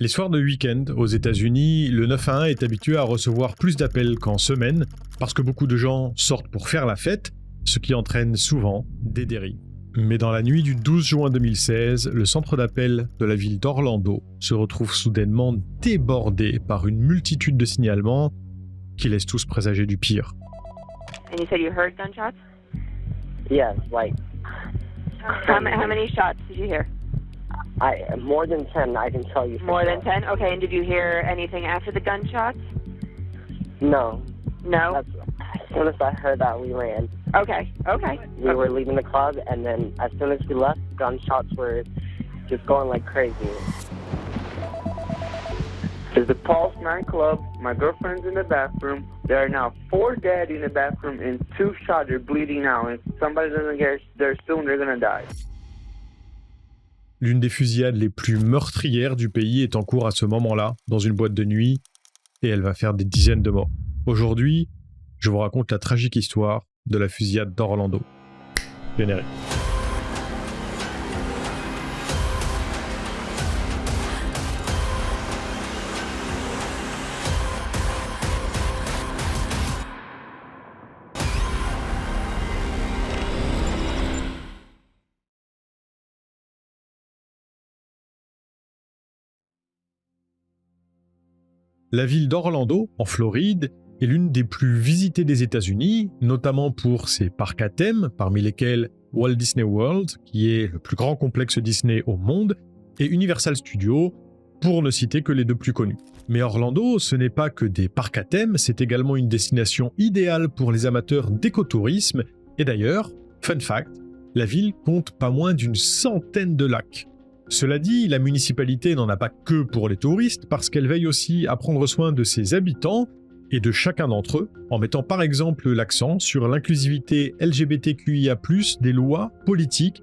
Les soirs de week-end aux États-Unis, le 911 est habitué à recevoir plus d'appels qu'en semaine parce que beaucoup de gens sortent pour faire la fête, ce qui entraîne souvent des dérives. Mais dans la nuit du 12 juin 2016, le centre d'appel de la ville d'Orlando se retrouve soudainement débordé par une multitude de signalements qui laissent tous présager du pire. And you said you heard gunshots? Yes, like How many shots did you hear? more than 10, I can tell you. More than 10? Okay, and did you hear anything after the gunshots? No. No? As soon as I heard that, we ran. Okay. We were leaving the club, and then as soon as we left, gunshots were just going like crazy. It's the Pulse nightclub. My girlfriend's in the bathroom. There are now 4 dead in the bathroom and 2 shot. They're bleeding now. If somebody doesn't get there soon, they're gonna die. L'une des fusillades les plus meurtrières du pays est en cours à ce moment-là, dans une boîte de nuit, et elle va faire des dizaines de morts. Aujourd'hui, je vous raconte la tragique histoire de la fusillade d'Orlando. Générique. La ville d'Orlando, en Floride, est l'une des plus visitées des États-Unis, notamment pour ses parcs à thème, parmi lesquels Walt Disney World, qui est le plus grand complexe Disney au monde, et Universal Studios, pour ne citer que les deux plus connus. Mais Orlando, ce n'est pas que des parcs à thème, c'est également une destination idéale pour les amateurs d'écotourisme, et d'ailleurs, fun fact, la ville compte pas moins d'une centaine de lacs. Cela dit, la municipalité n'en a pas que pour les touristes parce qu'elle veille aussi à prendre soin de ses habitants et de chacun d'entre eux, en mettant par exemple l'accent sur l'inclusivité LGBTQIA+, des lois, politiques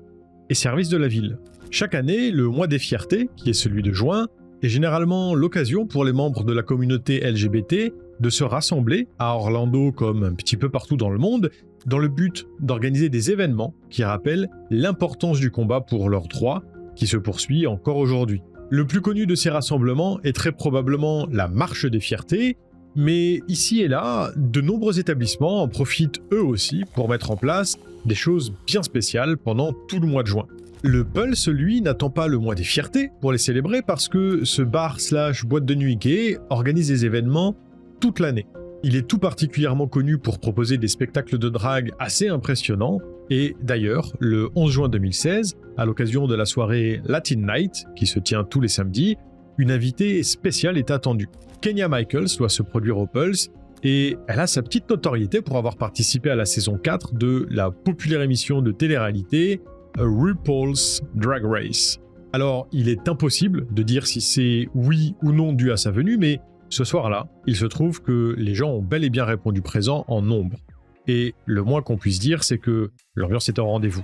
et services de la ville. Chaque année, le mois des fiertés, qui est celui de juin, est généralement l'occasion pour les membres de la communauté LGBT de se rassembler à Orlando comme un petit peu partout dans le monde, dans le but d'organiser des événements qui rappellent l'importance du combat pour leurs droits, qui se poursuit encore aujourd'hui. Le plus connu de ces rassemblements est très probablement la Marche des Fiertés, mais ici et là, de nombreux établissements en profitent eux aussi pour mettre en place des choses bien spéciales pendant tout le mois de juin. Le Pulse, lui, n'attend pas le mois des fiertés pour les célébrer parce que ce bar/boîte de nuit gay organise des événements toute l'année. Il est tout particulièrement connu pour proposer des spectacles de drague assez impressionnants, et d'ailleurs, le 11 juin 2016, à l'occasion de la soirée Latin Night, qui se tient tous les samedis, une invitée spéciale est attendue. Kenya Michaels doit se produire au Pulse, et elle a sa petite notoriété pour avoir participé à la saison 4 de la populaire émission de télé-réalité RuPaul's Drag Race. Alors, il est impossible de dire si c'est oui ou non dû à sa venue, mais ce soir-là, il se trouve que les gens ont bel et bien répondu présent en nombre. Et le moins qu'on puisse dire, c'est que l'ambiance est au rendez-vous.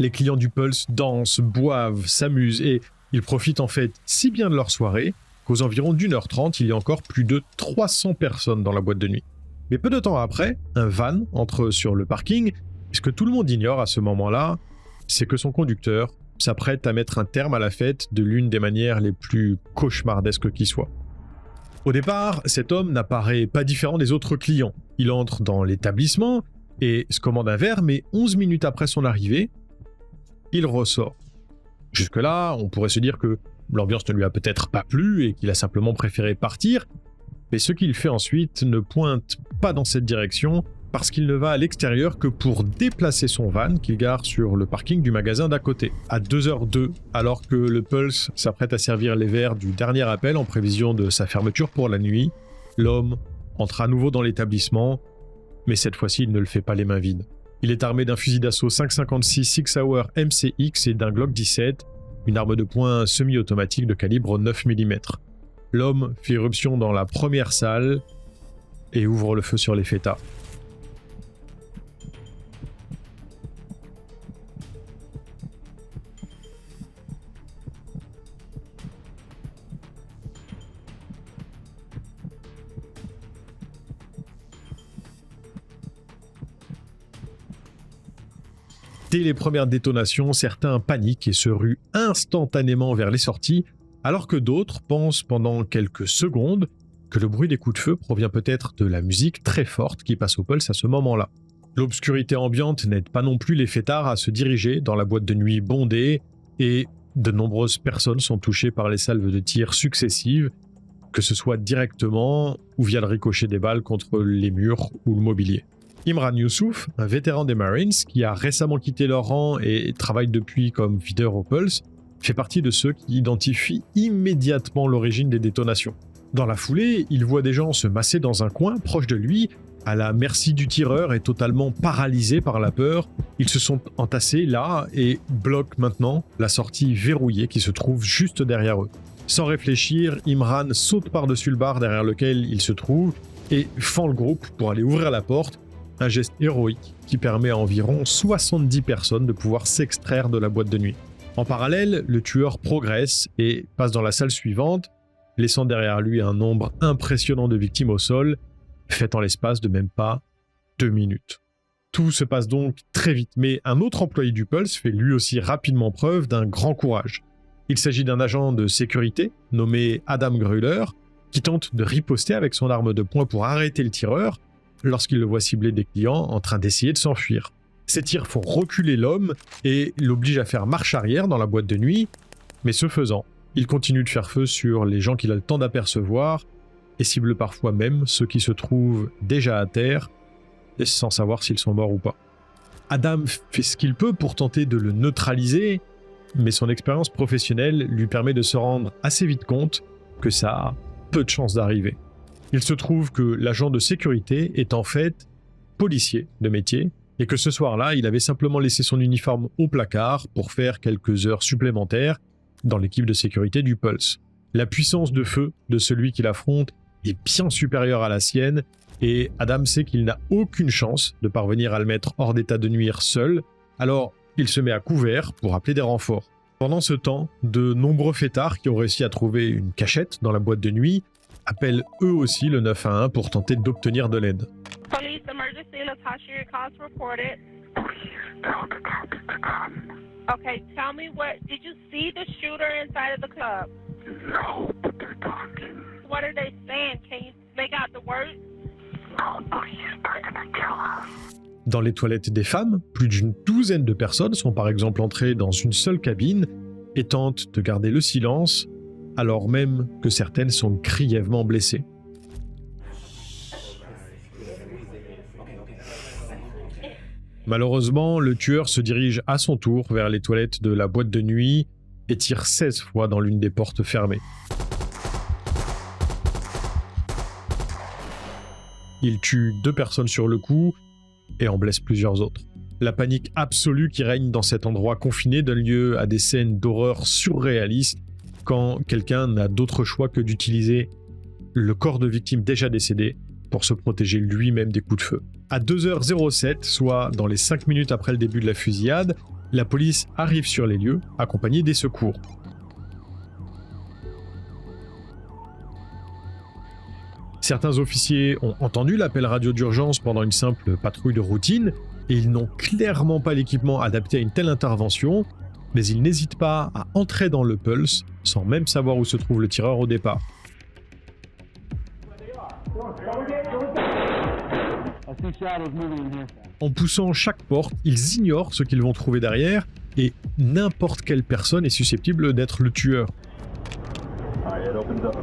Les clients du Pulse dansent, boivent, s'amusent et ils profitent en fait si bien de leur soirée qu'aux environs d'1h30, il y a encore plus de 300 personnes dans la boîte de nuit. Mais peu de temps après, un van entre sur le parking et ce que tout le monde ignore à ce moment-là, c'est que son conducteur s'apprête à mettre un terme à la fête de l'une des manières les plus cauchemardesques qui soit. Au départ, cet homme n'apparaît pas différent des autres clients. Il entre dans l'établissement et se commande un verre, mais 11 minutes après son arrivée, il ressort. Jusque-là, on pourrait se dire que l'ambiance ne lui a peut-être pas plu et qu'il a simplement préféré partir, mais ce qu'il fait ensuite ne pointe pas dans cette direction parce qu'il ne va à l'extérieur que pour déplacer son van qu'il gare sur le parking du magasin d'à côté. À 2h02, alors que le Pulse s'apprête à servir les verres du dernier appel en prévision de sa fermeture pour la nuit, l'homme entre à nouveau dans l'établissement, mais cette fois-ci il ne le fait pas les mains vides. Il est armé d'un fusil d'assaut 5,56 Six Hour MCX et d'un Glock 17, une arme de poing semi-automatique de calibre 9 mm. L'homme fait irruption dans la première salle et ouvre le feu sur les fêtards. Dès les premières détonations, certains paniquent et se ruent instantanément vers les sorties, alors que d'autres pensent pendant quelques secondes que le bruit des coups de feu provient peut-être de la musique très forte qui passe au Pulse à ce moment-là. L'obscurité ambiante n'aide pas non plus les fêtards à se diriger dans la boîte de nuit bondée et de nombreuses personnes sont touchées par les salves de tir successives, que ce soit directement ou via le ricochet des balles contre les murs ou le mobilier. Imran Youssouf, un vétéran des Marines qui a récemment quitté leur rang et travaille depuis comme videur au Pulse, fait partie de ceux qui identifient immédiatement l'origine des détonations. Dans la foulée, il voit des gens se masser dans un coin proche de lui, à la merci du tireur et totalement paralysés par la peur. Ils se sont entassés là et bloquent maintenant la sortie verrouillée qui se trouve juste derrière eux. Sans réfléchir, Imran saute par-dessus le bar derrière lequel il se trouve et fend le groupe pour aller ouvrir la porte, un geste héroïque qui permet à environ 70 personnes de pouvoir s'extraire de la boîte de nuit. En parallèle, le tueur progresse et passe dans la salle suivante, laissant derrière lui un nombre impressionnant de victimes au sol, fait en l'espace de même pas 2 minutes. Tout se passe donc très vite, mais un autre employé du Pulse fait lui aussi rapidement preuve d'un grand courage. Il s'agit d'un agent de sécurité nommé Adam Gruller, qui tente de riposter avec son arme de poing pour arrêter le tireur lorsqu'il le voit cibler des clients en train d'essayer de s'enfuir. Ces tirs font reculer l'homme et l'obligent à faire marche arrière dans la boîte de nuit, mais ce faisant, il continue de faire feu sur les gens qu'il a le temps d'apercevoir et cible parfois même ceux qui se trouvent déjà à terre sans savoir s'ils sont morts ou pas. Adam fait ce qu'il peut pour tenter de le neutraliser, mais son expérience professionnelle lui permet de se rendre assez vite compte que ça a peu de chances d'arriver. Il se trouve que l'agent de sécurité est en fait policier de métier et que ce soir-là, il avait simplement laissé son uniforme au placard pour faire quelques heures supplémentaires dans l'équipe de sécurité du Pulse. La puissance de feu de celui qu'il affronte est bien supérieure à la sienne et Adam sait qu'il n'a aucune chance de parvenir à le mettre hors d'état de nuire seul, alors il se met à couvert pour appeler des renforts. Pendant ce temps, de nombreux fêtards qui ont réussi à trouver une cachette dans la boîte de nuit appellent eux aussi le 911 pour tenter d'obtenir de l'aide. Police emergency, Latasha, your call's reported. Okay, tell me did you see the shooter inside of the club? No, but they're talking. What are they saying? Can you make out the words? No, they're gonna kill us. Dans les toilettes des femmes, plus d'une douzaine de personnes sont par exemple entrées dans une seule cabine et tentent de garder le silence, alors même que certaines sont grièvement blessées. Malheureusement, le tueur se dirige à son tour vers les toilettes de la boîte de nuit et tire 16 fois dans l'une des portes fermées. Il tue 2 personnes sur le coup et en blesse plusieurs autres. La panique absolue qui règne dans cet endroit confiné donne lieu à des scènes d'horreur surréalistes quand quelqu'un n'a d'autre choix que d'utiliser le corps de victime déjà décédé pour se protéger lui-même des coups de feu. À 2h07, soit dans les 5 minutes après le début de la fusillade, la police arrive sur les lieux, accompagnée des secours. Certains officiers ont entendu l'appel radio d'urgence pendant une simple patrouille de routine et ils n'ont clairement pas l'équipement adapté à une telle intervention, mais ils n'hésitent pas à entrer dans le Pulse sans même savoir où se trouve le tireur au départ. En poussant chaque porte, ils ignorent ce qu'ils vont trouver derrière et n'importe quelle personne est susceptible d'être le tueur. It opens up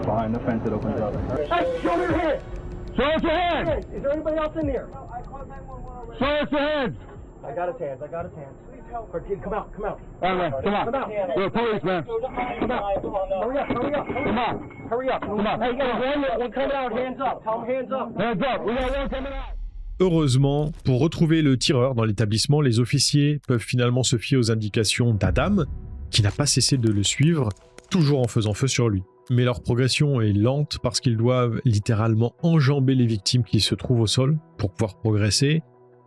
behind the fence. It opens up. Hey, show me your hands. Show us your hands. Is there anybody else in there? Show us your hands. I got his hands. Please help. Come out. Come out. All right, come on. Come out. You're a policeman. Come out. Hurry up. Come on. Hurry up. Come on. Hey, you got one coming out. Hands up. Tell him hands up. Hands up. We got one coming out. Heureusement, pour retrouver le tireur dans l'établissement, les officiers peuvent finalement se fier aux indications d'Adam, qui n'a pas cessé de le suivre, toujours en faisant feu sur lui. Mais leur progression est lente parce qu'ils doivent littéralement enjamber les victimes qui se trouvent au sol pour pouvoir progresser,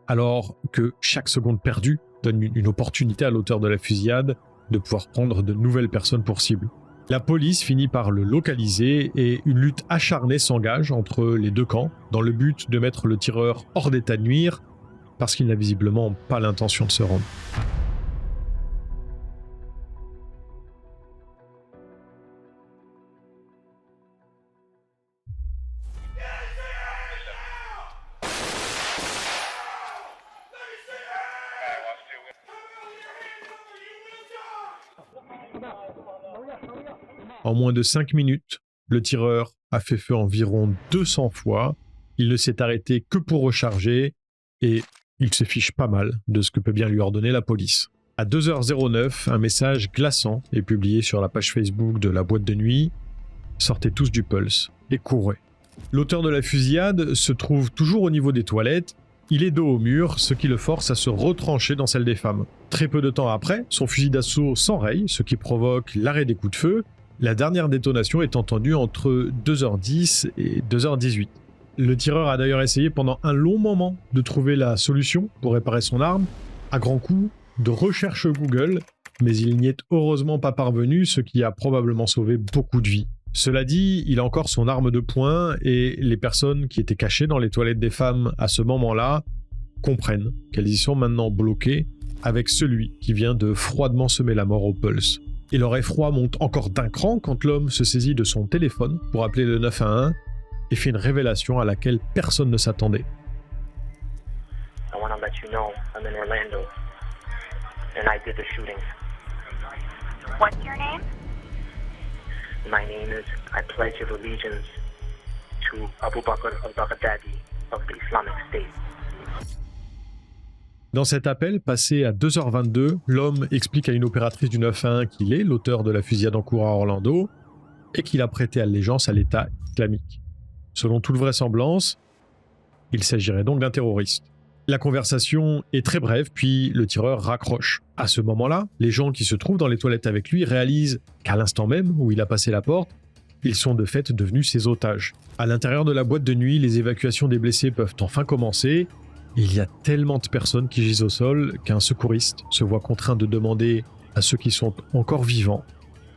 alors que chaque seconde perdue donne une opportunité à l'auteur de la fusillade de pouvoir prendre de nouvelles personnes pour cible. La police finit par le localiser et une lutte acharnée s'engage entre les deux camps dans le but de mettre le tireur hors d'état de nuire parce qu'il n'a visiblement pas l'intention de se rendre. En moins de 5 minutes, le tireur a fait feu environ 200 fois. Il ne s'est arrêté que pour recharger et il se fiche pas mal de ce que peut bien lui ordonner la police. À 2h09, un message glaçant est publié sur la page Facebook de la boîte de nuit. Sortez tous du Pulse et courez. L'auteur de la fusillade se trouve toujours au niveau des toilettes. Il est dos au mur, ce qui le force à se retrancher dans celle des femmes. Très peu de temps après, son fusil d'assaut s'enraye, ce qui provoque l'arrêt des coups de feu. La dernière détonation est entendue entre 2h10 et 2h18. Le tireur a d'ailleurs essayé pendant un long moment de trouver la solution pour réparer son arme, à grands coups de recherche Google, mais il n'y est heureusement pas parvenu, ce qui a probablement sauvé beaucoup de vies. Cela dit, il a encore son arme de poing et les personnes qui étaient cachées dans les toilettes des femmes à ce moment-là comprennent qu'elles y sont maintenant bloquées avec celui qui vient de froidement semer la mort au Pulse. Et leur effroi monte encore d'un cran quand l'homme se saisit de son téléphone pour appeler le 911 et fait une révélation à laquelle personne ne s'attendait. I want to let you know I'm in Orlando and I did the shooting. What's your name? My name is, I pledge of allegiance to Abu Bakr al-Baghdadi of the Islamic State. Dans cet appel, passé à 2h22, l'homme explique à une opératrice du 911 qu'il est l'auteur de la fusillade en cours à Orlando et qu'il a prêté allégeance à l'État islamique. Selon toute vraisemblance, il s'agirait donc d'un terroriste. La conversation est très brève, puis le tireur raccroche. À ce moment-là, les gens qui se trouvent dans les toilettes avec lui réalisent qu'à l'instant même où il a passé la porte, ils sont de fait devenus ses otages. À l'intérieur de la boîte de nuit, les évacuations des blessés peuvent enfin commencer. Il y a tellement de personnes qui gisent au sol qu'un secouriste se voit contraint de demander à ceux qui sont encore vivants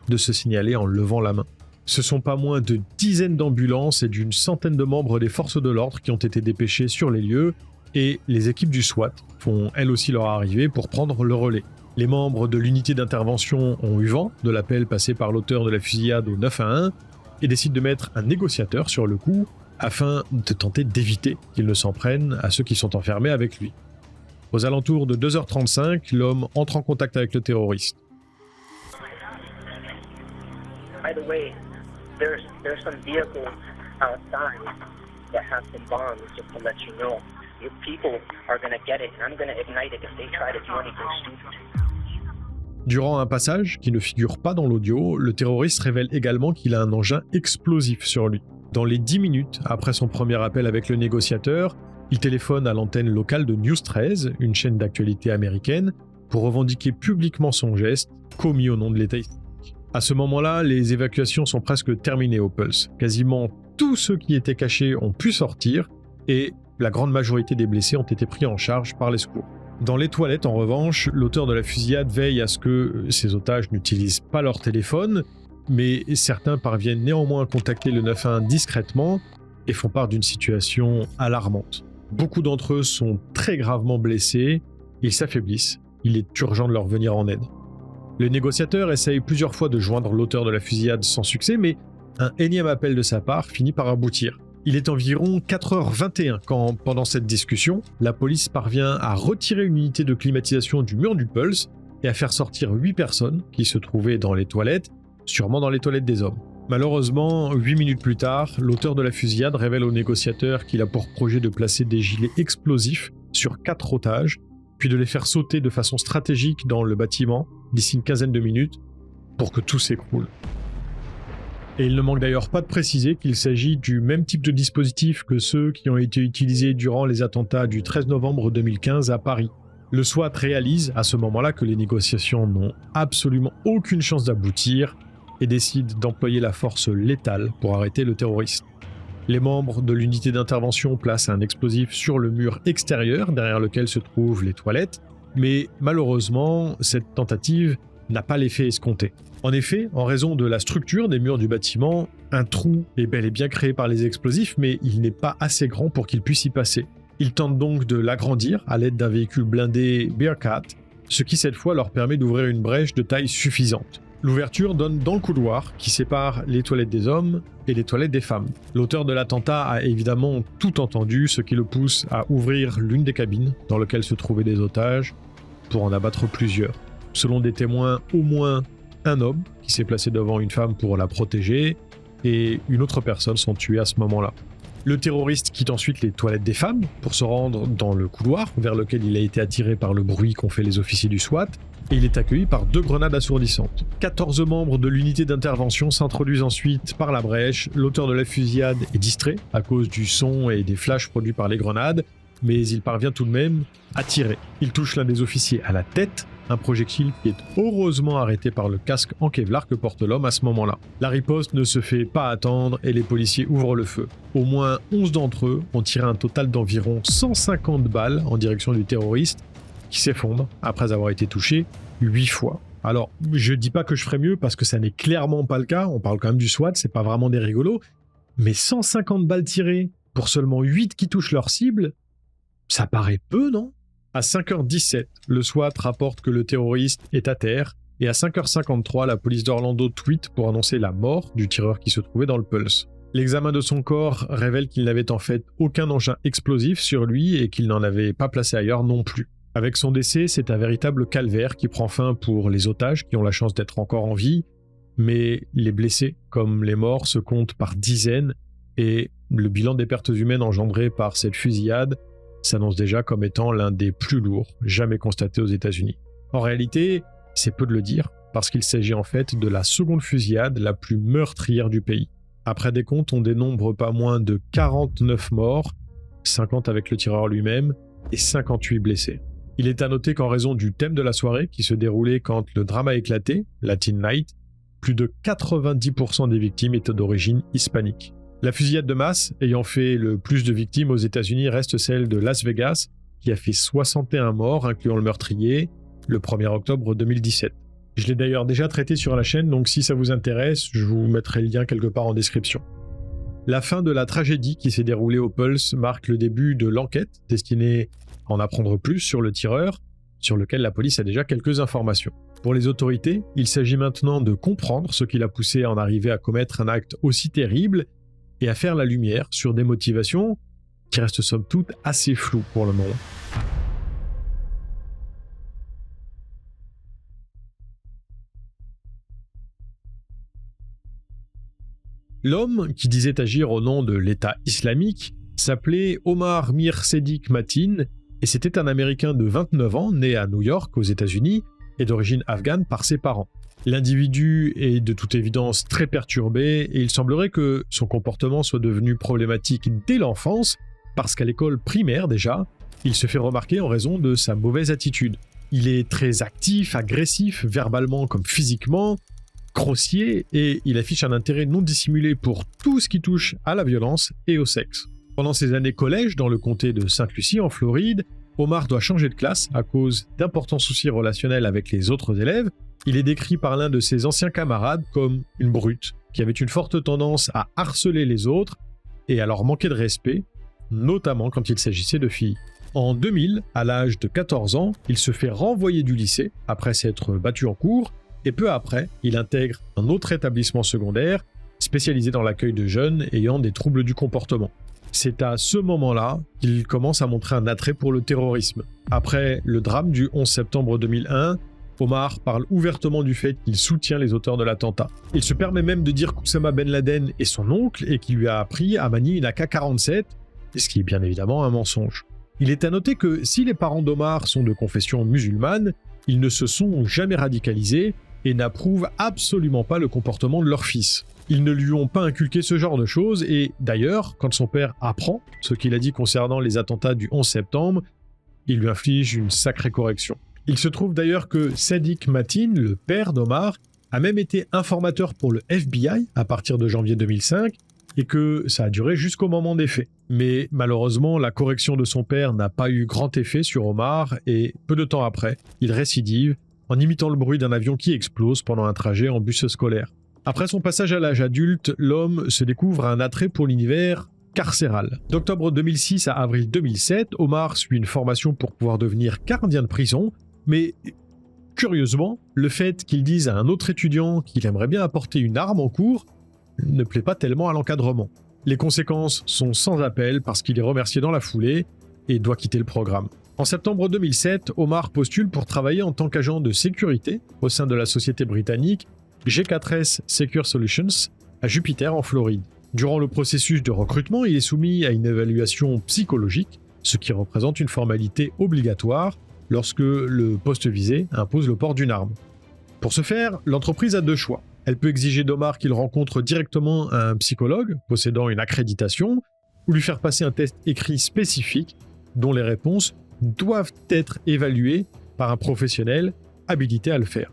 de se signaler en levant la main. Ce sont pas moins de dizaines d'ambulances et d'une centaine de membres des forces de l'ordre qui ont été dépêchés sur les lieux et les équipes du SWAT font elles aussi leur arrivée pour prendre le relais. Les membres de l'unité d'intervention ont eu vent de l'appel passé par l'auteur de la fusillade au 911 et décident de mettre un négociateur sur le coup afin de tenter d'éviter qu'il ne s'en prenne à ceux qui sont enfermés avec lui. Aux alentours de 2h35, l'homme entre en contact avec le terroriste. By the way, there's some vehicles outside that have some bombs, just to let you know. Your people are going to get it, and I'm going to ignite it if they try to do anything stupid. Durant un passage qui ne figure pas dans l'audio, le terroriste révèle également qu'il a un engin explosif sur lui. Dans les 10 minutes après son premier appel avec le négociateur, il téléphone à l'antenne locale de News 13, une chaîne d'actualité américaine, pour revendiquer publiquement son geste, commis au nom de l'État islamique. À ce moment-là, les évacuations sont presque terminées au Pulse. Quasiment tous ceux qui étaient cachés ont pu sortir, et la grande majorité des blessés ont été pris en charge par les secours. Dans les toilettes, en revanche, l'auteur de la fusillade veille à ce que ses otages n'utilisent pas leur téléphone, mais certains parviennent néanmoins à contacter le 911 discrètement et font part d'une situation alarmante. Beaucoup d'entre eux sont très gravement blessés, ils s'affaiblissent, il est urgent de leur venir en aide. Le négociateur essaye plusieurs fois de joindre l'auteur de la fusillade sans succès, mais un énième appel de sa part finit par aboutir. Il est environ 4h21 quand, pendant cette discussion, la police parvient à retirer une unité de climatisation du mur du Pulse et à faire sortir 8 personnes qui se trouvaient dans les toilettes, sûrement dans les toilettes des hommes. Malheureusement, 8 minutes plus tard, l'auteur de la fusillade révèle au négociateur qu'il a pour projet de placer des gilets explosifs sur 4 otages, puis de les faire sauter de façon stratégique dans le bâtiment d'ici une quinzaine de minutes pour que tout s'écroule. Et il ne manque d'ailleurs pas de préciser qu'il s'agit du même type de dispositif que ceux qui ont été utilisés durant les attentats du 13 novembre 2015 à Paris. Le SWAT réalise à ce moment-là que les négociations n'ont absolument aucune chance d'aboutir et décide d'employer la force létale pour arrêter le terroriste. Les membres de l'unité d'intervention placent un explosif sur le mur extérieur derrière lequel se trouvent les toilettes, mais malheureusement, cette tentative n'a pas l'effet escompté. En effet, en raison de la structure des murs du bâtiment, un trou est bel et bien créé par les explosifs, mais il n'est pas assez grand pour qu'ils puissent y passer. Ils tentent donc de l'agrandir à l'aide d'un véhicule blindé Bearcat, ce qui cette fois leur permet d'ouvrir une brèche de taille suffisante. L'ouverture donne dans le couloir qui sépare les toilettes des hommes et les toilettes des femmes. L'auteur de l'attentat a évidemment tout entendu, ce qui le pousse à ouvrir l'une des cabines dans lesquelles se trouvaient des otages pour en abattre plusieurs. Selon des témoins, au moins un homme qui s'est placé devant une femme pour la protéger et une autre personne sont tuées à ce moment-là. Le terroriste quitte ensuite les toilettes des femmes pour se rendre dans le couloir vers lequel il a été attiré par le bruit qu'ont fait les officiers du SWAT et il est accueilli par 2 grenades assourdissantes. 14 membres de l'unité d'intervention s'introduisent ensuite par la brèche. L'auteur de la fusillade est distrait à cause du son et des flashs produits par les grenades, mais il parvient tout de même à tirer. Il touche l'un des officiers à la tête, un projectile qui est heureusement arrêté par le casque en Kevlar que porte l'homme à ce moment-là. La riposte ne se fait pas attendre et les policiers ouvrent le feu. Au moins 11 d'entre eux ont tiré un total d'environ 150 balles en direction du terroriste qui s'effondre après avoir été touché 8 fois. Alors, je dis pas que je ferais mieux parce que ça n'est clairement pas le cas, on parle quand même du SWAT, c'est pas vraiment des rigolos, mais 150 balles tirées pour seulement 8 qui touchent leur cible, ça paraît peu, non ? À 5h17, le SWAT rapporte que le terroriste est à terre et à 5h53, la police d'Orlando tweet pour annoncer la mort du tireur qui se trouvait dans le Pulse. L'examen de son corps révèle qu'il n'avait en fait aucun engin explosif sur lui et qu'il n'en avait pas placé ailleurs non plus. Avec son décès, c'est un véritable calvaire qui prend fin pour les otages qui ont la chance d'être encore en vie, mais les blessés comme les morts se comptent par dizaines et le bilan des pertes humaines engendrées par cette fusillade s'annonce déjà comme étant l'un des plus lourds jamais constatés aux États-Unis. En réalité, c'est peu de le dire, parce qu'il s'agit en fait de la seconde fusillade la plus meurtrière du pays. Après des comptes, on dénombre pas moins de 49 morts, 50 avec le tireur lui-même, et 58 blessés. Il est à noter qu'en raison du thème de la soirée qui se déroulait quand le drame a éclaté, la Teen Night, plus de 90% des victimes étaient d'origine hispanique. La fusillade de masse ayant fait le plus de victimes aux États-Unis reste celle de Las Vegas, qui a fait 61 morts, incluant le meurtrier, le 1er octobre 2017. Je l'ai d'ailleurs déjà traité sur la chaîne, donc si ça vous intéresse, je vous mettrai le lien quelque part en description. La fin de la tragédie qui s'est déroulée au Pulse marque le début de l'enquête destinée à en apprendre plus sur le tireur, sur lequel la police a déjà quelques informations. Pour les autorités, il s'agit maintenant de comprendre ce qui l'a poussé à en arriver à commettre un acte aussi terrible et à faire la lumière sur des motivations qui restent somme toute assez floues pour le moment. L'homme, qui disait agir au nom de l'État islamique, s'appelait Omar Mir-Sedik Mateen et c'était un Américain de 29 ans, né à New York, aux États-Unis, et d'origine afghane par ses parents. L'individu est de toute évidence très perturbé et il semblerait que son comportement soit devenu problématique dès l'enfance parce qu'à l'école primaire déjà, il se fait remarquer en raison de sa mauvaise attitude. Il est très actif, agressif, verbalement comme physiquement, grossier et il affiche un intérêt non dissimulé pour tout ce qui touche à la violence et au sexe. Pendant ses années collège dans le comté de Sainte-Lucie en Floride, Omar doit changer de classe à cause d'importants soucis relationnels avec les autres élèves. Il est décrit par l'un de ses anciens camarades comme une brute, qui avait une forte tendance à harceler les autres et à leur manquer de respect, notamment quand il s'agissait de filles. En 2000, à l'âge de 14 ans, il se fait renvoyer du lycée après s'être battu en cours, et peu après, il intègre un autre établissement secondaire spécialisé dans l'accueil de jeunes ayant des troubles du comportement. C'est à ce moment-là qu'il commence à montrer un attrait pour le terrorisme. Après le drame du 11 septembre 2001, Omar parle ouvertement du fait qu'il soutient les auteurs de l'attentat. Il se permet même de dire qu'Oussama Ben Laden est son oncle et qu'il lui a appris à manier une AK-47, ce qui est bien évidemment un mensonge. Il est à noter que si les parents d'Omar sont de confession musulmane, ils ne se sont jamais radicalisés et n'approuvent absolument pas le comportement de leur fils. Ils ne lui ont pas inculqué ce genre de choses et d'ailleurs, quand son père apprend ce qu'il a dit concernant les attentats du 11 septembre, il lui inflige une sacrée correction. Il se trouve d'ailleurs que Sedik Mateen, le père d'Omar, a même été informateur pour le FBI à partir de janvier 2005 et que ça a duré jusqu'au moment des faits. Mais malheureusement, la correction de son père n'a pas eu grand effet sur Omar et peu de temps après, il récidive en imitant le bruit d'un avion qui explose pendant un trajet en bus scolaire. Après son passage à l'âge adulte, l'homme se découvre un attrait pour l'univers carcérale. D'octobre 2006 à avril 2007, Omar suit une formation pour pouvoir devenir gardien de prison, mais curieusement, le fait qu'il dise à un autre étudiant qu'il aimerait bien apporter une arme en cours ne plaît pas tellement à l'encadrement. Les conséquences sont sans appel parce qu'il est remercié dans la foulée et doit quitter le programme. En septembre 2007, Omar postule pour travailler en tant qu'agent de sécurité au sein de la société britannique G4S Secure Solutions à Jupiter en Floride. Durant le processus de recrutement, il est soumis à une évaluation psychologique, ce qui représente une formalité obligatoire lorsque le poste visé impose le port d'une arme. Pour ce faire, l'entreprise a deux choix. Elle peut exiger d'Omar qu'il rencontre directement un psychologue possédant une accréditation ou lui faire passer un test écrit spécifique dont les réponses doivent être évaluées par un professionnel habilité à le faire.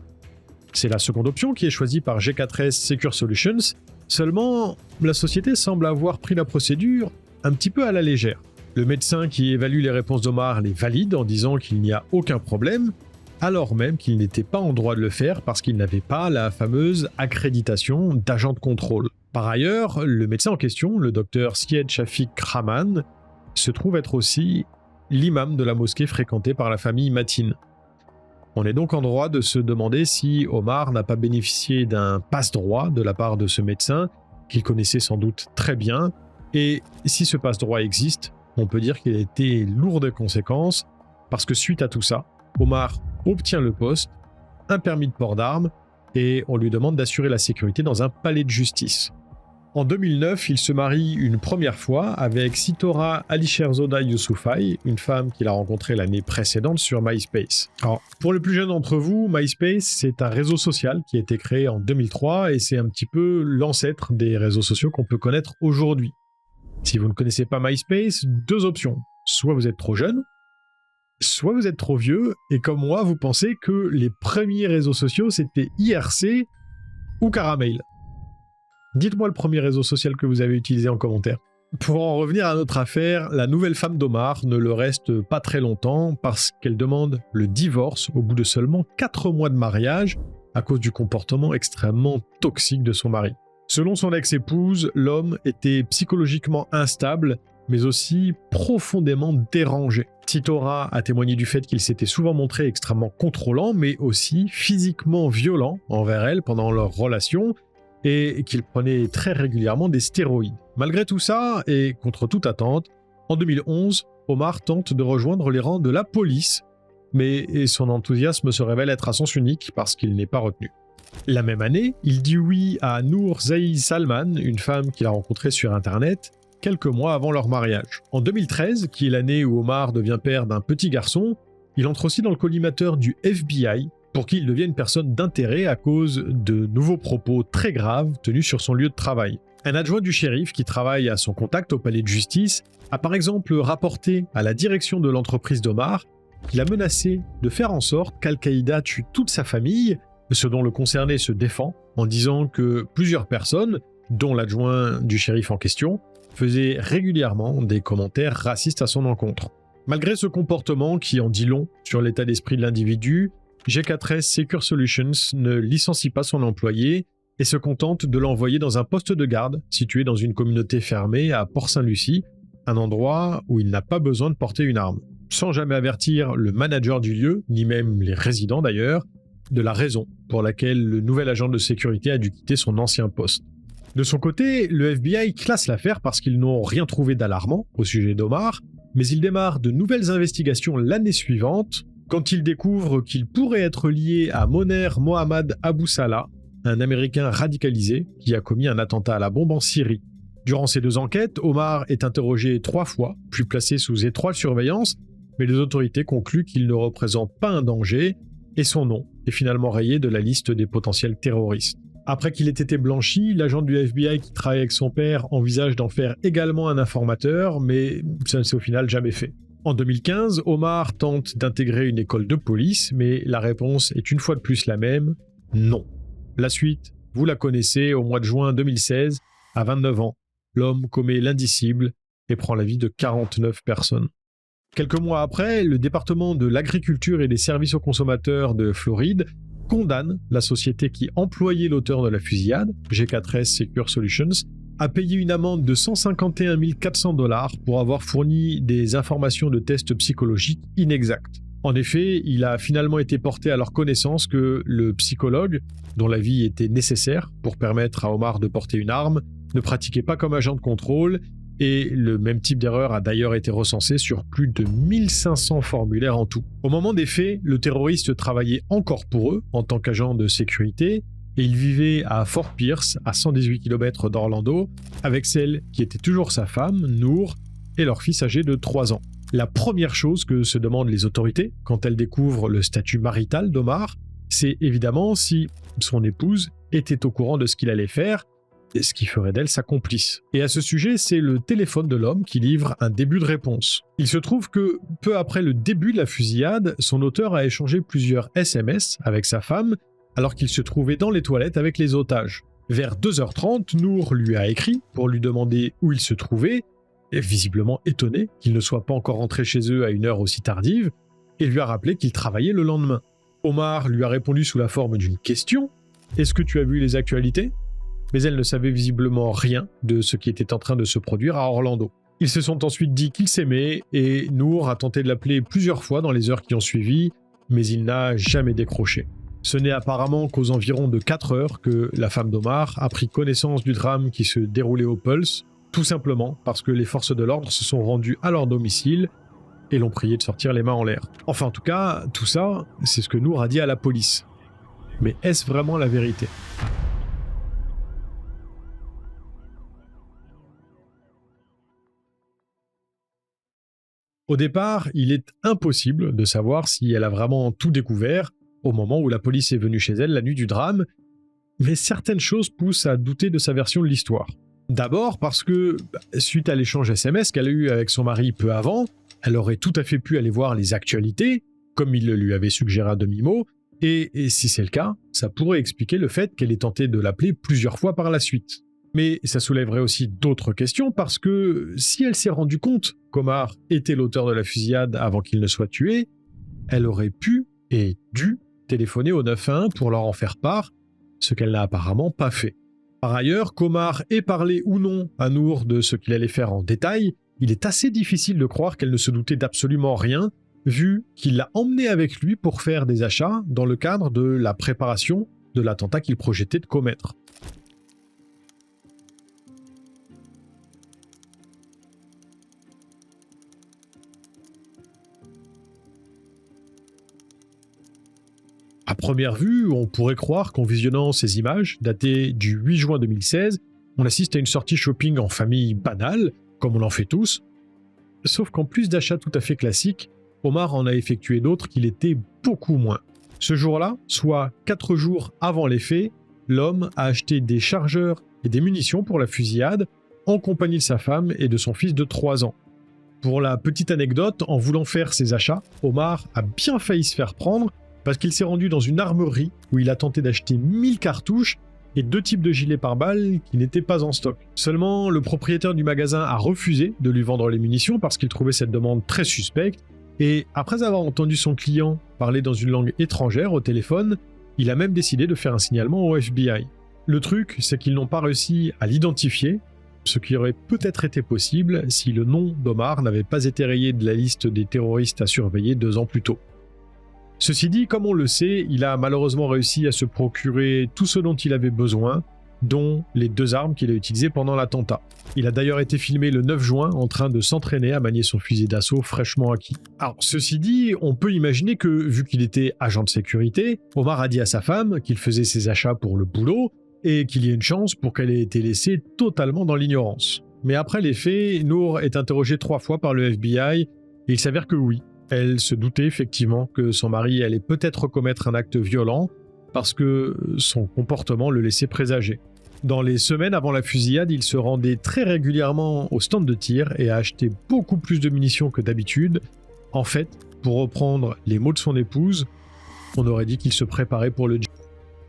C'est la seconde option qui est choisie par G4S Secure Solutions, seulement la société semble avoir pris la procédure un petit peu à la légère. Le médecin qui évalue les réponses d'Omar les valide en disant qu'il n'y a aucun problème, alors même qu'il n'était pas en droit de le faire parce qu'il n'avait pas la fameuse accréditation d'agent de contrôle. Par ailleurs, le médecin en question, le docteur Syed Shafiq Rahman, se trouve être aussi l'imam de la mosquée fréquentée par la famille Matin. On est donc en droit de se demander si Omar n'a pas bénéficié d'un passe-droit de la part de ce médecin, qu'il connaissait sans doute très bien, et si ce passe-droit existe, on peut dire qu'il a été lourd de conséquences, parce que suite à tout ça, Omar obtient le poste, un permis de port d'armes, et on lui demande d'assurer la sécurité dans un palais de justice. En 2009, il se marie une première fois avec Sitora Alisherzoda Youssoufai, une femme qu'il a rencontrée l'année précédente sur MySpace. Alors, pour les plus jeunes d'entre vous, MySpace, c'est un réseau social qui a été créé en 2003 et c'est un petit peu l'ancêtre des réseaux sociaux qu'on peut connaître aujourd'hui. Si vous ne connaissez pas MySpace, deux options. Soit vous êtes trop jeune, soit vous êtes trop vieux, et comme moi, vous pensez que les premiers réseaux sociaux, c'était IRC ou Caramel. Dites-moi le premier réseau social que vous avez utilisé en commentaire. Pour en revenir à notre affaire, la nouvelle femme d'Omar ne le reste pas très longtemps parce qu'elle demande le divorce au bout de seulement 4 mois de mariage à cause du comportement extrêmement toxique de son mari. Selon son ex-épouse, l'homme était psychologiquement instable, mais aussi profondément dérangé. Sitora a témoigné du fait qu'il s'était souvent montré extrêmement contrôlant, mais aussi physiquement violent envers elle pendant leur relation, et qu'il prenait très régulièrement des stéroïdes. Malgré tout ça, et contre toute attente, en 2011, Omar tente de rejoindre les rangs de la police, mais son enthousiasme se révèle être à sens unique parce qu'il n'est pas retenu. La même année, il dit oui à Noor Zaï Salman, une femme qu'il a rencontrée sur Internet, quelques mois avant leur mariage. En 2013, qui est l'année où Omar devient père d'un petit garçon, il entre aussi dans le collimateur du FBI, pour qui il devient une personne d'intérêt à cause de nouveaux propos très graves tenus sur son lieu de travail. Un adjoint du shérif qui travaille à son contact au palais de justice a par exemple rapporté à la direction de l'entreprise d'Omar qu'il a menacé de faire en sorte qu'Al-Qaïda tue toute sa famille, ce dont le concerné se défend en disant que plusieurs personnes, dont l'adjoint du shérif en question, faisaient régulièrement des commentaires racistes à son encontre. Malgré ce comportement qui en dit long sur l'état d'esprit de l'individu, G4S Secure Solutions ne licencie pas son employé et se contente de l'envoyer dans un poste de garde situé dans une communauté fermée à Port-Saint-Lucie, un endroit où il n'a pas besoin de porter une arme, sans jamais avertir le manager du lieu, ni même les résidents d'ailleurs, de la raison pour laquelle le nouvel agent de sécurité a dû quitter son ancien poste. De son côté, le FBI classe l'affaire parce qu'ils n'ont rien trouvé d'alarmant au sujet d'Omar, mais il démarre de nouvelles investigations l'année suivante, quand il découvre qu'il pourrait être lié à Moner Mohammad Abou Salah, un Américain radicalisé qui a commis un attentat à la bombe en Syrie. Durant ces deux enquêtes, Omar est interrogé 3 fois, puis placé sous étroite surveillance, mais les autorités concluent qu'il ne représente pas un danger, et son nom est finalement rayé de la liste des potentiels terroristes. Après qu'il ait été blanchi, l'agent du FBI qui travaille avec son père envisage d'en faire également un informateur, mais ça ne s'est au final jamais fait. En 2015, Omar tente d'intégrer une école de police, mais la réponse est une fois de plus la même, non. La suite, vous la connaissez, au mois de juin 2016, à 29 ans, l'homme commet l'indicible et prend la vie de 49 personnes. Quelques mois après, le département de l'agriculture et des services aux consommateurs de Floride condamne la société qui employait l'auteur de la fusillade, G4S Secure Solutions, a payé une amende de 151 400 $ pour avoir fourni des informations de tests psychologiques inexactes. En effet, il a finalement été porté à leur connaissance que le psychologue, dont l'avis était nécessaire pour permettre à Omar de porter une arme, ne pratiquait pas comme agent de contrôle, et le même type d'erreur a d'ailleurs été recensé sur plus de 1500 formulaires en tout. Au moment des faits, le terroriste travaillait encore pour eux en tant qu'agent de sécurité, et il vivait à Fort Pierce, à 118 km d'Orlando, avec celle qui était toujours sa femme, Noor, et leur fils âgé de 3 ans. La première chose que se demandent les autorités quand elles découvrent le statut marital d'Omar, c'est évidemment si son épouse était au courant de ce qu'il allait faire, et ce qui ferait d'elle sa complice. Et à ce sujet, c'est le téléphone de l'homme qui livre un début de réponse. Il se trouve que, peu après le début de la fusillade, son auteur a échangé plusieurs SMS avec sa femme, alors qu'il se trouvait dans les toilettes avec les otages. Vers 2h30, Noor lui a écrit pour lui demander où il se trouvait, et visiblement étonné qu'il ne soit pas encore rentré chez eux à une heure aussi tardive, et lui a rappelé qu'il travaillait le lendemain. Omar lui a répondu sous la forme d'une question « Est-ce que tu as vu les actualités ?» Mais elle ne savait visiblement rien de ce qui était en train de se produire à Orlando. Ils se sont ensuite dit qu'ils s'aimaient, et Noor a tenté de l'appeler plusieurs fois dans les heures qui ont suivi, mais il n'a jamais décroché. Ce n'est apparemment qu'aux environs de 4 heures que la femme d'Omar a pris connaissance du drame qui se déroulait au Pulse, tout simplement parce que les forces de l'ordre se sont rendues à leur domicile et l'ont prié de sortir les mains en l'air. Enfin, en tout cas, tout ça, c'est ce que Noor a dit à la police. Mais est-ce vraiment la vérité ? Au départ, il est impossible de savoir si elle a vraiment tout découvert au moment où la police est venue chez elle la nuit du drame, mais certaines choses poussent à douter de sa version de l'histoire. D'abord parce que, suite à l'échange SMS qu'elle a eu avec son mari peu avant, elle aurait tout à fait pu aller voir les actualités, comme il le lui avait suggéré à demi-mot, et si c'est le cas, ça pourrait expliquer le fait qu'elle ait tenté de l'appeler plusieurs fois par la suite. Mais ça soulèverait aussi d'autres questions parce que si elle s'est rendue compte qu'Omar était l'auteur de la fusillade avant qu'il ne soit tué, elle aurait pu et dû téléphoner au 911 pour leur en faire part, ce qu'elle n'a apparemment pas fait. Par ailleurs, qu'Omar ait parlé ou non à Noor de ce qu'il allait faire en détail, il est assez difficile de croire qu'elle ne se doutait d'absolument rien, vu qu'il l'a emmenée avec lui pour faire des achats dans le cadre de la préparation de l'attentat qu'il projetait de commettre. À première vue, on pourrait croire qu'en visionnant ces images, datées du 8 juin 2016, on assiste à une sortie shopping en famille banale, comme on en fait tous. Sauf qu'en plus d'achats tout à fait classiques, Omar en a effectué d'autres qui l'étaient beaucoup moins. Ce jour-là, soit 4 jours avant les faits, l'homme a acheté des chargeurs et des munitions pour la fusillade, en compagnie de sa femme et de son fils de 3 ans. Pour la petite anecdote, en voulant faire ses achats, Omar a bien failli se faire prendre, parce qu'il s'est rendu dans une armerie où il a tenté d'acheter 1000 cartouches et 2 types de gilets pare-balles qui n'étaient pas en stock. Seulement, le propriétaire du magasin a refusé de lui vendre les munitions parce qu'il trouvait cette demande très suspecte, et après avoir entendu son client parler dans une langue étrangère au téléphone, il a même décidé de faire un signalement au FBI. Le truc, c'est qu'ils n'ont pas réussi à l'identifier, ce qui aurait peut-être été possible si le nom d'Omar n'avait pas été rayé de la liste des terroristes à surveiller 2 ans plus tôt. Ceci dit, comme on le sait, il a malheureusement réussi à se procurer tout ce dont il avait besoin, dont les 2 armes qu'il a utilisées pendant l'attentat. Il a d'ailleurs été filmé le 9 juin en train de s'entraîner à manier son fusil d'assaut fraîchement acquis. Alors, ceci dit, on peut imaginer que, vu qu'il était agent de sécurité, Omar a dit à sa femme qu'il faisait ses achats pour le boulot et qu'il y ait une chance pour qu'elle ait été laissée totalement dans l'ignorance. Mais après les faits, Noor est interrogée 3 fois par le FBI et il s'avère que oui. Elle se doutait effectivement que son mari allait peut-être commettre un acte violent parce que son comportement le laissait présager. Dans les semaines avant la fusillade, il se rendait très régulièrement au stand de tir et a acheté beaucoup plus de munitions que d'habitude. En fait, pour reprendre les mots de son épouse, on aurait dit qu'il se préparait pour le djihad.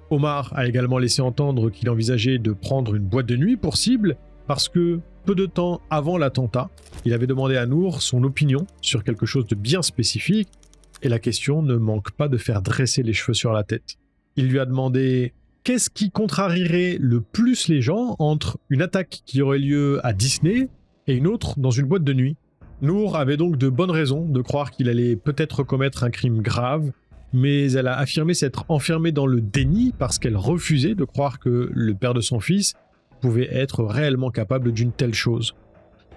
Omar a également laissé entendre qu'il envisageait de prendre une boîte de nuit pour cible parce que peu de temps avant l'attentat, il avait demandé à Noor son opinion sur quelque chose de bien spécifique, et la question ne manque pas de faire dresser les cheveux sur la tête. Il lui a demandé qu'est-ce qui contrarierait le plus les gens entre une attaque qui aurait lieu à Disney et une autre dans une boîte de nuit? Noor avait donc de bonnes raisons de croire qu'il allait peut-être commettre un crime grave, mais elle a affirmé s'être enfermée dans le déni parce qu'elle refusait de croire que le père de son fils pouvait être réellement capable d'une telle chose.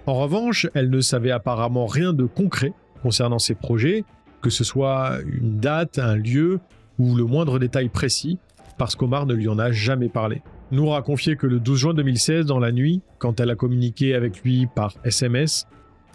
En revanche, elle ne savait apparemment rien de concret concernant ses projets, que ce soit une date, un lieu ou le moindre détail précis, parce qu'Omar ne lui en a jamais parlé. Noor a confié que le 12 juin 2016, dans la nuit, quand elle a communiqué avec lui par SMS,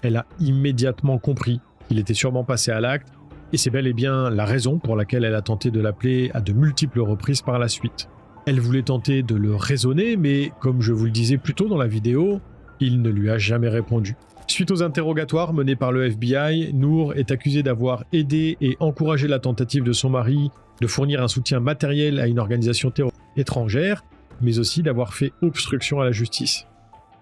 elle a immédiatement compris qu'il était sûrement passé à l'acte, et c'est bel et bien la raison pour laquelle elle a tenté de l'appeler à de multiples reprises par la suite. Elle voulait tenter de le raisonner, mais comme je vous le disais plus tôt dans la vidéo, il ne lui a jamais répondu. Suite aux interrogatoires menés par le FBI, Noor est accusée d'avoir aidé et encouragé la tentative de son mari de fournir un soutien matériel à une organisation terroriste étrangère, mais aussi d'avoir fait obstruction à la justice.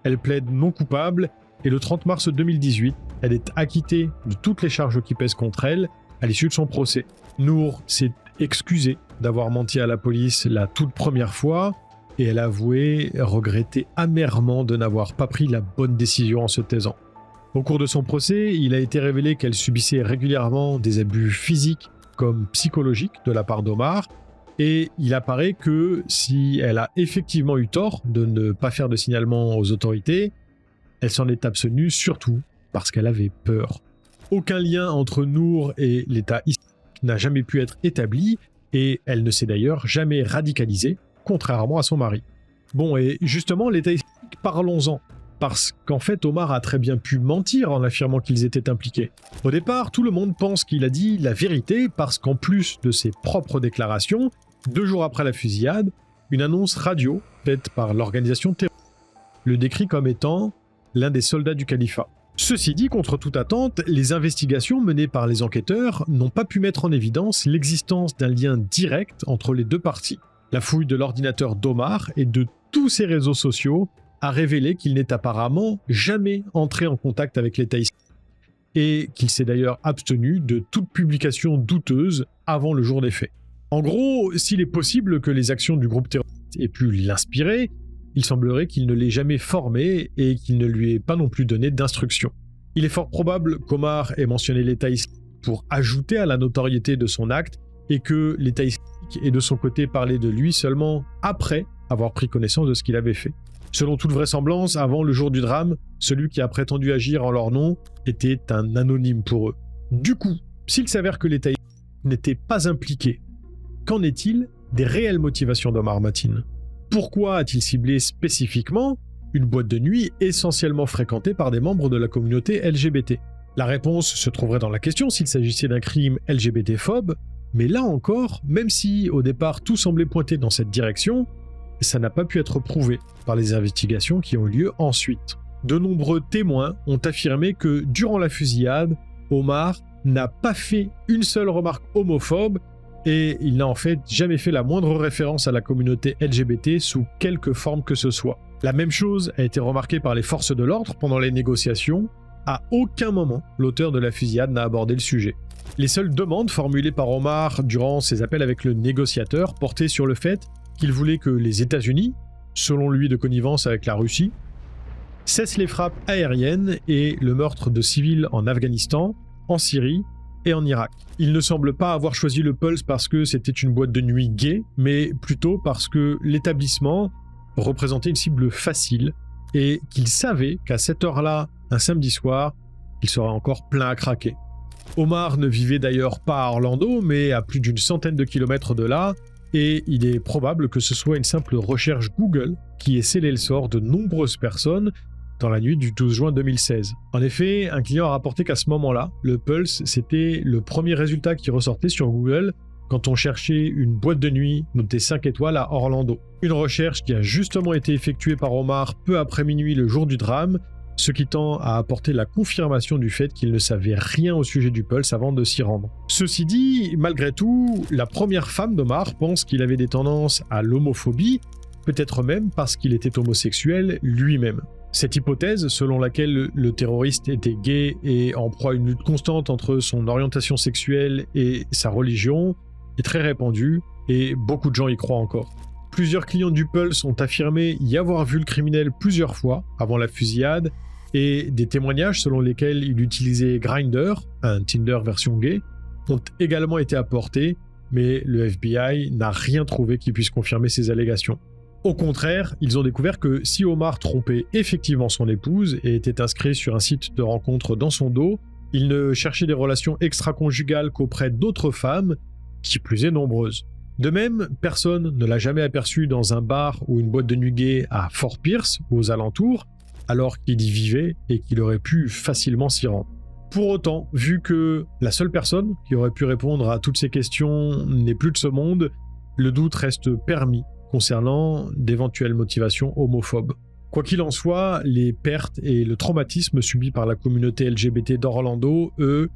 Elle plaide non coupable, et le 30 mars 2018, elle est acquittée de toutes les charges qui pèsent contre elle à l'issue de son procès. Noor s'est excusée d'avoir menti à la police la toute première fois, et elle a avoué regretter amèrement de n'avoir pas pris la bonne décision en se taisant. Au cours de son procès, il a été révélé qu'elle subissait régulièrement des abus physiques comme psychologiques de la part d'Omar, et il apparaît que si elle a effectivement eu tort de ne pas faire de signalement aux autorités, elle s'en est abstenue surtout parce qu'elle avait peur. Aucun lien entre Noor et l'État islamique n'a jamais pu être établi, et elle ne s'est d'ailleurs jamais radicalisée, contrairement à son mari. Bon, et justement, l'État islamique, parlons-en, parce qu'en fait, Omar a très bien pu mentir en affirmant qu'ils étaient impliqués. Au départ, tout le monde pense qu'il a dit la vérité, parce qu'en plus de ses propres déclarations, 2 jours après la fusillade, une annonce radio faite par l'organisation terroriste le décrit comme étant l'un des soldats du califat. Ceci dit, contre toute attente, les investigations menées par les enquêteurs n'ont pas pu mettre en évidence l'existence d'un lien direct entre les deux parties. La fouille de l'ordinateur d'Omar et de tous ses réseaux sociaux a révélé qu'il n'est apparemment jamais entré en contact avec l'État islamique et qu'il s'est d'ailleurs abstenu de toute publication douteuse avant le jour des faits. En gros, s'il est possible que les actions du groupe terroriste aient pu l'inspirer, il semblerait qu'il ne l'ait jamais formé et qu'il ne lui ait pas non plus donné d'instructions. Il est fort probable qu'Omar ait mentionné l'État islamique pour ajouter à la notoriété de son acte et que l'État islamique ait de son côté parlé de lui seulement après avoir pris connaissance de ce qu'il avait fait. Selon toute vraisemblance, avant le jour du drame, celui qui a prétendu agir en leur nom était un anonyme pour eux. Du coup, s'il s'avère que l'État islamique n'était pas impliqué, qu'en est-il des réelles motivations d'Omar Mateen ? Pourquoi a-t-il ciblé spécifiquement une boîte de nuit essentiellement fréquentée par des membres de la communauté LGBT ? La réponse se trouverait dans la question s'il s'agissait d'un crime LGBT-phobe, mais là encore, même si au départ tout semblait pointer dans cette direction, ça n'a pas pu être prouvé par les investigations qui ont eu lieu ensuite. De nombreux témoins ont affirmé que durant la fusillade, Omar n'a pas fait une seule remarque homophobe et il n'a en fait jamais fait la moindre référence à la communauté LGBT sous quelque forme que ce soit. La même chose a été remarquée par les forces de l'ordre pendant les négociations. À aucun moment, l'auteur de la fusillade n'a abordé le sujet. Les seules demandes formulées par Omar durant ses appels avec le négociateur portaient sur le fait qu'il voulait que les États-Unis, selon lui de connivence avec la Russie, cessent les frappes aériennes et le meurtre de civils en Afghanistan, en Syrie et en Irak. Il ne semble pas avoir choisi le Pulse parce que c'était une boîte de nuit gay, mais plutôt parce que l'établissement représentait une cible facile et qu'il savait qu'à cette heure-là, un samedi soir, il serait encore plein à craquer. Omar ne vivait d'ailleurs pas à Orlando, mais à plus d'une centaine de kilomètres de là, et il est probable que ce soit une simple recherche Google qui ait scellé le sort de nombreuses personnes dans la nuit du 12 juin 2016. En effet, un client a rapporté qu'à ce moment-là, le Pulse, c'était le premier résultat qui ressortait sur Google quand on cherchait une boîte de nuit notée 5 étoiles à Orlando. Une recherche qui a justement été effectuée par Omar peu après minuit le jour du drame, ce qui tend à apporter la confirmation du fait qu'il ne savait rien au sujet du Pulse avant de s'y rendre. Ceci dit, malgré tout, la première femme d'Omar pense qu'il avait des tendances à l'homophobie, peut-être même parce qu'il était homosexuel lui-même. Cette hypothèse, selon laquelle le terroriste était gay et en proie à une lutte constante entre son orientation sexuelle et sa religion, est très répandue et beaucoup de gens y croient encore. Plusieurs clients du Pulse ont affirmé y avoir vu le criminel plusieurs fois avant la fusillade, et des témoignages selon lesquels il utilisait Grindr, un Tinder version gay, ont également été apportés, mais le FBI n'a rien trouvé qui puisse confirmer ces allégations. Au contraire, ils ont découvert que si Omar trompait effectivement son épouse et était inscrit sur un site de rencontre dans son dos, il ne cherchait des relations extra-conjugales qu'auprès d'autres femmes, qui plus est nombreuses. De même, personne ne l'a jamais aperçu dans un bar ou une boîte de nuit gay à Fort Pierce ou aux alentours, alors qu'il y vivait et qu'il aurait pu facilement s'y rendre. Pour autant, vu que la seule personne qui aurait pu répondre à toutes ces questions n'est plus de ce monde, le doute reste permis concernant d'éventuelles motivations homophobes. Quoi qu'il en soit, les pertes et le traumatisme subis par la communauté LGBT d'Orlando, eux,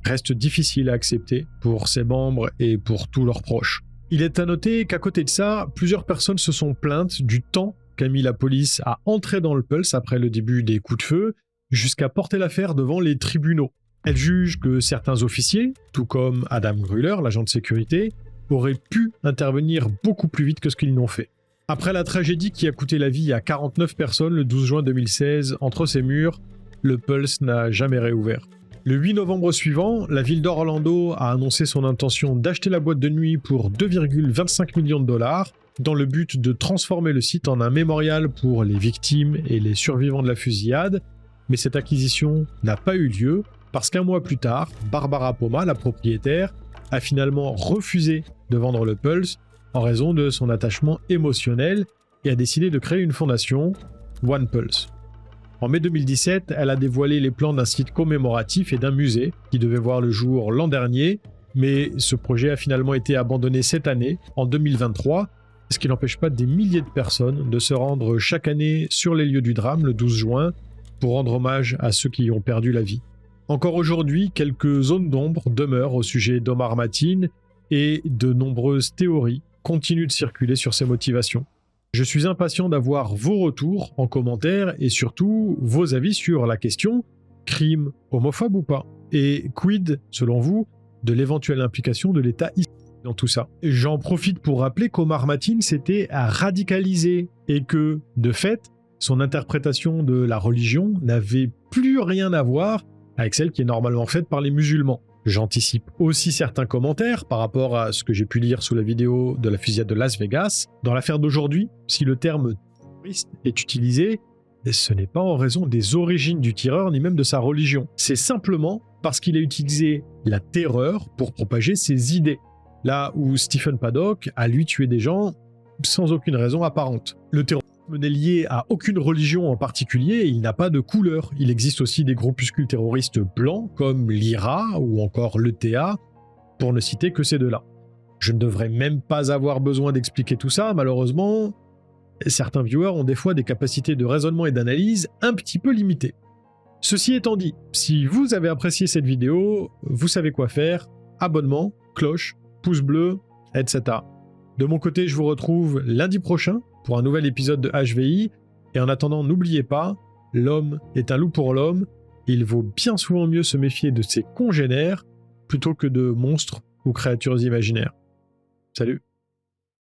restent difficiles à accepter pour ses membres et pour tous leurs proches. Il est à noter qu'à côté de ça, plusieurs personnes se sont plaintes du temps qu'a mis la police à entrer dans le Pulse après le début des coups de feu, jusqu'à porter l'affaire devant les tribunaux. Elles jugent que certains officiers, tout comme Adam Gruller, l'agent de sécurité, auraient pu intervenir beaucoup plus vite que ce qu'ils n'ont fait. Après la tragédie qui a coûté la vie à 49 personnes le 12 juin 2016 entre ces murs, le Pulse n'a jamais réouvert. Le 8 novembre suivant, la ville d'Orlando a annoncé son intention d'acheter la boîte de nuit pour 2,25 millions de dollars, dans le but de transformer le site en un mémorial pour les victimes et les survivants de la fusillade, mais cette acquisition n'a pas eu lieu parce qu'un mois plus tard, Barbara Poma, la propriétaire, a finalement refusé de vendre le Pulse en raison de son attachement émotionnel et a décidé de créer une fondation, One Pulse. En mai 2017, elle a dévoilé les plans d'un site commémoratif et d'un musée qui devait voir le jour l'an dernier, mais ce projet a finalement été abandonné cette année, en 2023, ce qui n'empêche pas des milliers de personnes de se rendre chaque année sur les lieux du drame le 12 juin pour rendre hommage à ceux qui y ont perdu la vie. Encore aujourd'hui, quelques zones d'ombre demeurent au sujet d'Omar Mateen et de nombreuses théories continuent de circuler sur ses motivations. Je suis impatient d'avoir vos retours en commentaire et surtout vos avis sur la question crime homophobe ou pas, et quid, selon vous, de l'éventuelle implication de l'État islamique dans tout ça. J'en profite pour rappeler qu'Omar Mateen s'était radicalisé et que, de fait, son interprétation de la religion n'avait plus rien à voir avec celle qui est normalement faite par les musulmans. J'anticipe aussi certains commentaires par rapport à ce que j'ai pu lire sous la vidéo de la fusillade de Las Vegas. Dans l'affaire d'aujourd'hui, si le terme terroriste est utilisé, ce n'est pas en raison des origines du tireur ni même de sa religion. C'est simplement parce qu'il a utilisé la terreur pour propager ses idées. Là où Stephen Paddock a lui tué des gens sans aucune raison apparente. Le terrorisme n'est lié à aucune religion en particulier et il n'a pas de couleur. Il existe aussi des groupuscules terroristes blancs comme l'IRA ou encore l'ETA, pour ne citer que ces deux-là. Je ne devrais même pas avoir besoin d'expliquer tout ça, malheureusement. Certains viewers ont des fois des capacités de raisonnement et d'analyse un petit peu limitées. Ceci étant dit, si vous avez apprécié cette vidéo, vous savez quoi faire, abonnement, cloche, pouce bleu, etc. De mon côté, je vous retrouve lundi prochain pour un nouvel épisode de HVI, et en attendant, n'oubliez pas, l'homme est un loup pour l'homme, il vaut bien souvent mieux se méfier de ses congénères plutôt que de monstres ou créatures imaginaires. Salut!